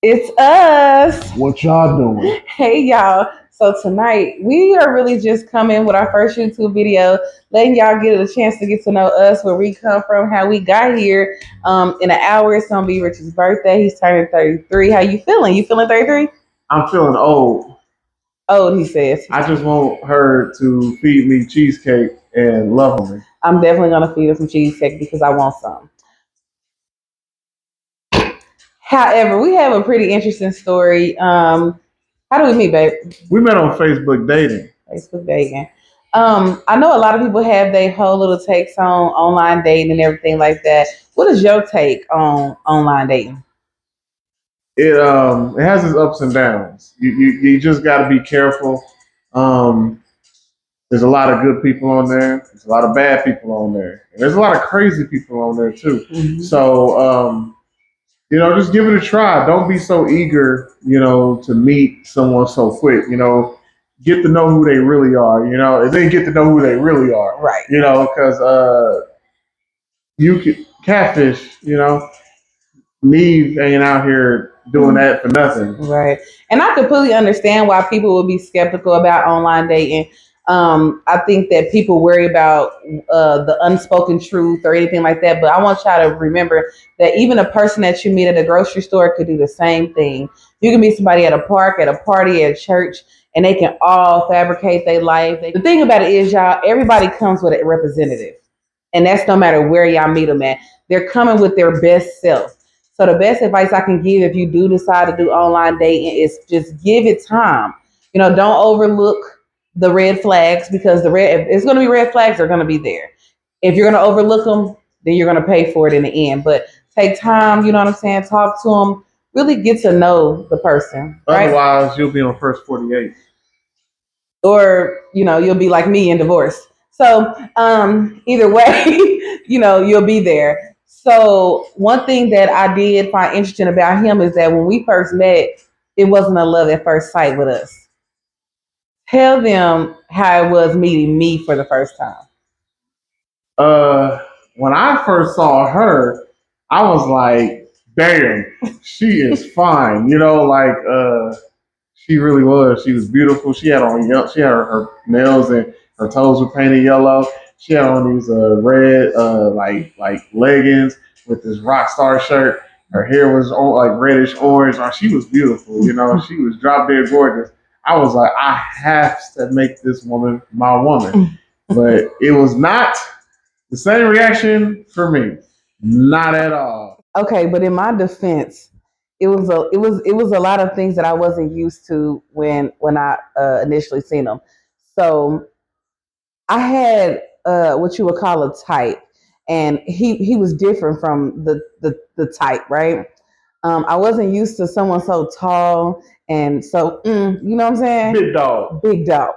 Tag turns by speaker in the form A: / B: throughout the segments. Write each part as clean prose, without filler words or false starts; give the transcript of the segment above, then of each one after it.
A: It's us.
B: What y'all doing?
A: Hey, y'all. So tonight we are really just coming with our first YouTube video, letting y'all get a chance to get to know us, where we come from, how we got here. In an hour, it's gonna be Rich's birthday. He's turning 33. How you feeling? You feeling 33?
B: I'm feeling old.
A: Old, he says.
B: I just want her to feed me cheesecake and love on me.
A: I'm definitely gonna feed her some cheesecake because I want some. However, we have a pretty interesting story. How do we meet, babe?
B: We met on Facebook dating.
A: Facebook dating. I know a lot of people have their whole little takes on online dating and everything like that. What is your take on online dating?
B: It has its ups and downs. You just got to be careful. Um, there's a lot of good people on there. There's a lot of bad people on there. And there's a lot of crazy people on there too.
A: Mm-hmm.
B: So just give it a try. Don't be so eager, to meet someone so quick. Get to know who they really are. And then get to know who they really are.
A: Right.
B: Because you can catfish. Neve ain't out here doing that for nothing.
A: Right. And I completely understand why people would be skeptical about online dating. I think that people worry about the unspoken truth or anything like that. But I want y'all to remember that even a person that you meet at a grocery store could do the same thing. You can meet somebody at a park, at a party, at church, and they can all fabricate their life. The thing about it is, y'all, everybody comes with a representative. And that's no matter where y'all meet them at. They're coming with their best self. So the best advice I can give if you do decide to do online dating is just give it time. Don't overlook the red flags, because if it's going to be red flags, they're going to be there. If you're going to overlook them, then you're going to pay for it in the end. But take time, you know what I'm saying? Talk to them, really get to know the person.
B: Right? Otherwise, you'll be on first 48.
A: Or, you'll be like me and divorced. So either way, you'll be there. So one thing that I did find interesting about him is that when we first met, it wasn't a love at first sight with us. Tell them how it was meeting me for the first time.
B: When I first saw her, I was like, damn, she is fine. She really was. She was beautiful. She had her nails and her toes were painted yellow. She had on these red like leggings with this rock star shirt. Her hair was like reddish orange. She was beautiful. She was drop dead gorgeous. I was like, I have to make this woman my woman. But it was not the same reaction for me. Not at all.
A: Okay, but in my defense, it was a lot of things that I wasn't used to when I initially seen them. So I had what you would call a type, and he was different from the type, right? I wasn't used to someone so tall and so, you know what I'm saying?
B: Big dog.
A: Big dog.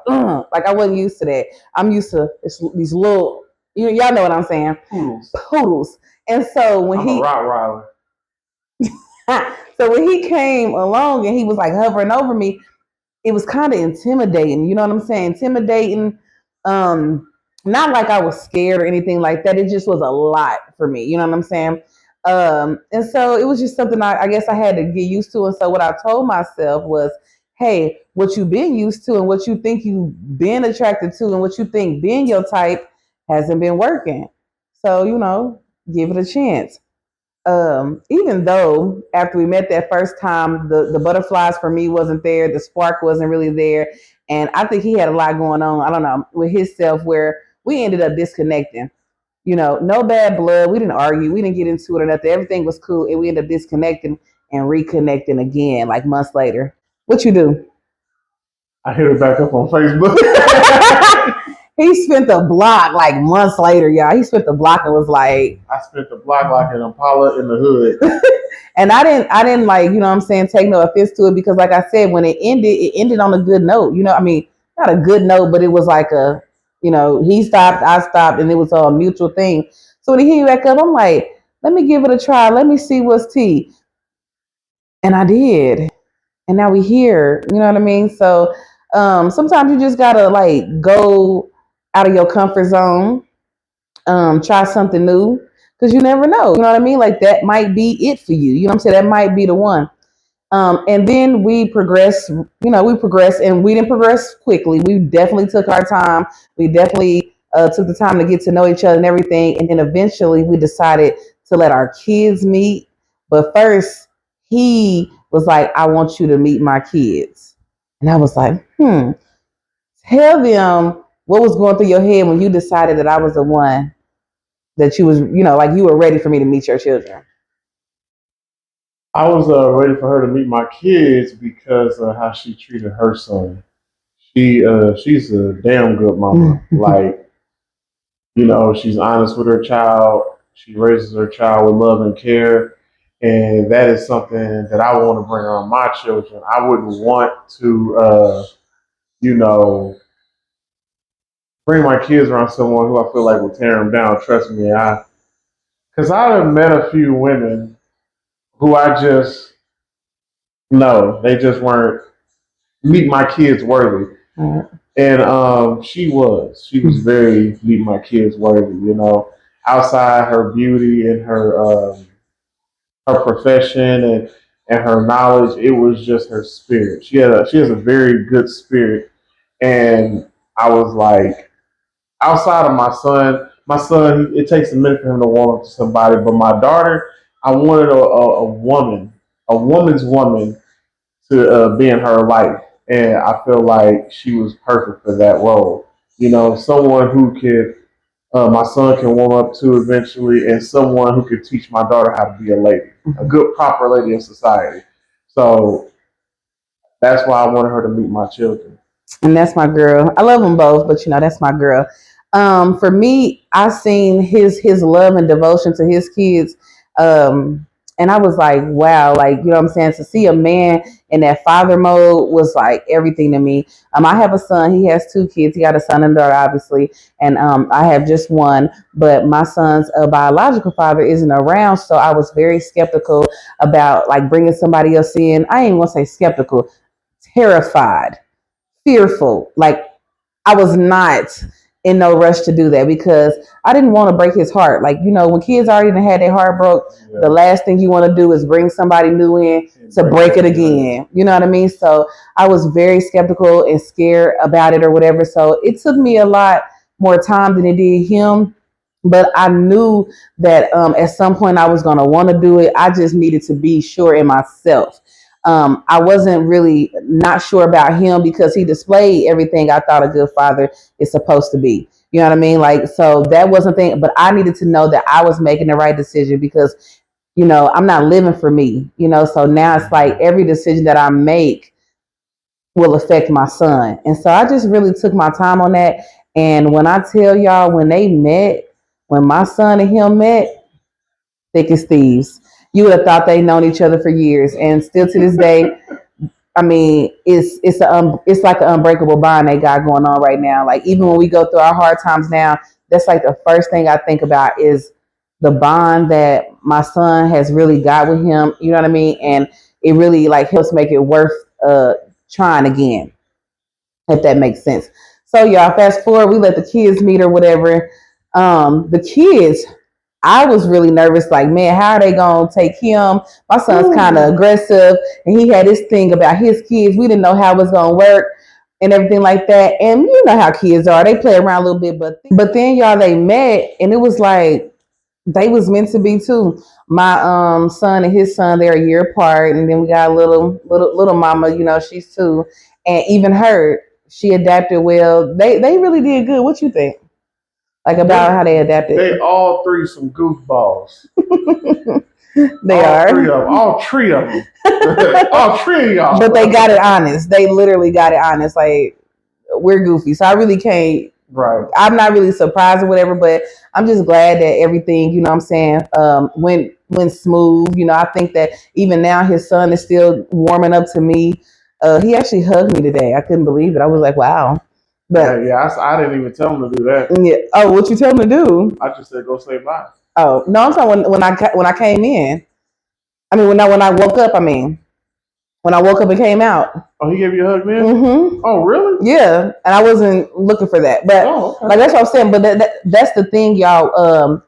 A: Like I wasn't used to that. I'm used to these little, y'all know what I'm saying? Poodles. And so when
B: I'm a Rottweiler.
A: So when he came along and he was like hovering over me, it was kind of intimidating. You know what I'm saying? Intimidating. Not like I was scared or anything like that. It just was a lot for me. You know what I'm saying? And so it was just something I guess I had to get used to. And so what I told myself was, hey, what you've been used to and what you think you've been attracted to and what you think being your type hasn't been working. So, give it a chance. Even though after we met that first time, the butterflies for me wasn't there, the spark wasn't really there, and I think he had a lot going on. I don't know, with his self, where we ended up disconnecting. No bad blood. We didn't argue. We didn't get into it or nothing. Everything was cool, and we ended up disconnecting and reconnecting again, like months later. What you do?
B: I hit her back up on Facebook.
A: He spent the block like months later, y'all. He spent the block and was like,
B: I spent the block like an Impala in the hood.
A: And I didn't like, what I'm saying, take no offense to it, because like I said, when it ended on a good note. I mean, not a good note, but it was like he stopped, I stopped, and it was a mutual thing. So when he hit me back up, I'm like, let me give it a try. Let me see what's tea. And I did. And now we here. You know what I mean? So sometimes you just gotta like go out of your comfort zone, try something new, because you never know. You know what I mean? Like that might be it for you. You know what I'm saying? That might be the one. And then we progressed, we progressed and we didn't progress quickly. We definitely took our time. We definitely took the time to get to know each other and everything. And then eventually we decided to let our kids meet. But first, he was like, I want you to meet my kids. And I was like, tell them what was going through your head when you decided that I was the one that you was, like you were ready for me to meet your children.
B: I was ready for her to meet my kids because of how she treated her son. She's a damn good mama. Like, she's honest with her child. She raises her child with love and care. And that is something that I want to bring on my children. I wouldn't want to, you know, bring my kids around someone who I feel like will tear them down. Trust me, because I have met a few women who I just know they just weren't meet my kids worthy. And she was very meet my kids worthy. Outside her beauty and her profession and her knowledge, it was just her spirit. She has a very good spirit, and I was like, outside of my son, it takes a minute for him to warm up to somebody, but my daughter, I wanted a woman, a woman's woman to be in her life, and I feel like she was perfect for that role. Someone who could my son can warm up to eventually, and someone who could teach my daughter how to be a lady, a good, proper lady in society. So that's why I wanted her to meet my children.
A: And that's my girl. I love them both, but that's my girl. For me, I seen his love and devotion to his kids, and I was like, wow, like what I'm saying. To see a man in that father mode was like everything to me. I have a son. He has two kids. He got a son and daughter, obviously, and I have just one. But my son's biological father isn't around, so I was very skeptical about like bringing somebody else in. I ain't even gonna say skeptical, terrified, fearful. Like I was not in no rush to do that because I didn't want to break his heart. Like, when kids already done had their heart broke, the last thing you want to do is bring somebody new in to break it again. You know what I mean? So I was very skeptical and scared about it or whatever. So it took me a lot more time than it did him. But I knew that at some point I was going to want to do it. I just needed to be sure in myself. I wasn't really not sure about him because he displayed everything I thought a good father is supposed to be. You know what I mean? Like, so that wasn't thing, but I needed to know that I was making the right decision because, I'm not living for me, so now it's like every decision that I make will affect my son. And so I just really took my time on that. And when I tell y'all, when my son and him met, thick as thieves. You would have thought they known each other for years, and still to this day, I mean, it's like an unbreakable bond they got going on right now. Like even when we go through our hard times now, that's like the first thing I think about is the bond that my son has really got with him. You know what I mean? And it really like helps make it worth trying again, if that makes sense. So y'all, fast forward, we let the kids meet or whatever. The kids, I was really nervous, like, man, how are they gonna take him? My son's kind of aggressive, and he had this thing about his kids. We didn't know how it was gonna work and everything like that. And you know how kids are; they play around a little bit, but then y'all they met, and it was like they was meant to be too. My son and his son, they're a year apart, and then we got a little mama, she's two, and even her, she adapted well. They really did good. What you think? Like about how they adapted?
B: They all three some goofballs.
A: They
B: all three of them, all three of y'all.
A: But they got it honest. They literally got it honest. Like we're goofy, so I really can't.
B: Right.
A: I'm not really surprised or whatever, but I'm just glad that everything, what I'm saying, went smooth. I think that even now his son is still warming up to me. He actually hugged me today. I couldn't believe it. I was like, wow.
B: But I didn't even tell him to do that.
A: Yeah. Oh, what you tell him to do?
B: I just said go say bye.
A: Oh no, I'm talking when I came in. I mean when I woke up. I mean when I woke up and came out.
B: Oh, he gave you a hug, man.
A: Mm-hmm.
B: Oh, really?
A: Yeah, and I wasn't looking for that, but okay. Like that's what I'm saying. But that's the thing, y'all.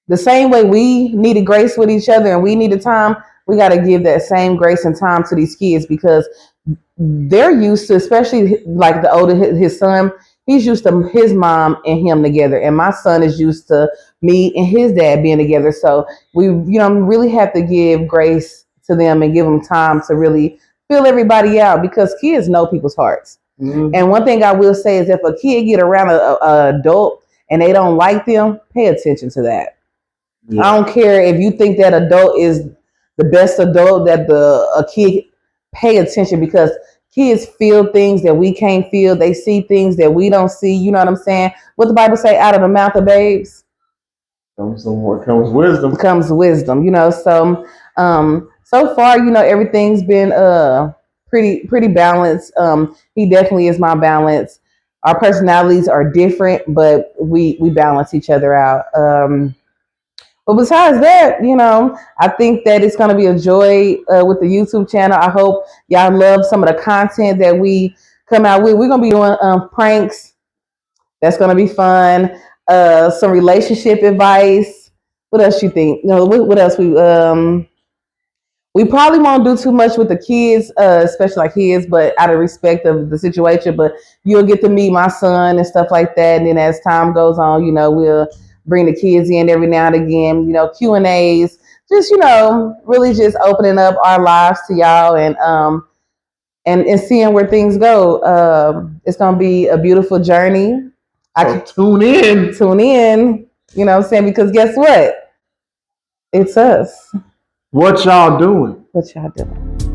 A: The same way we needed grace with each other and we needed time, we got to give that same grace and time to these kids because they're used to, especially like the older his son, he's used to his mom and him together, and my son is used to me and his dad being together. So we, really have to give grace to them and give them time to really feel everybody out because kids know people's hearts. Mm-hmm. And one thing I will say is if a kid get around a adult and they don't like them, pay attention to that. Yeah. I don't care if you think that adult is the best adult that a kid, pay attention because kids feel things that we can't feel. They see things that we don't see. You know what I'm saying? What the Bible say, out of the mouth of babes
B: comes wisdom.
A: Comes wisdom, So so far, everything's been pretty balanced. He definitely is my balance. Our personalities are different, but we balance each other out. But besides that, I think that it's going to be a joy with the YouTube channel. I hope y'all love some of the content that we come out with. We're going to be doing pranks. That's going to be fun. Some relationship advice. What else you think? What else we probably won't do too much with the kids, especially like kids, but out of respect of the situation. But you'll get to meet my son and stuff like that. And then as time goes on, we'll bring the kids in every now and again, Q&As, just, really just opening up our lives to y'all and seeing where things go. It's going to be a beautiful journey.
B: So tune in,
A: you know what I'm saying? Because guess what? It's us.
B: What y'all doing?
A: What y'all doing?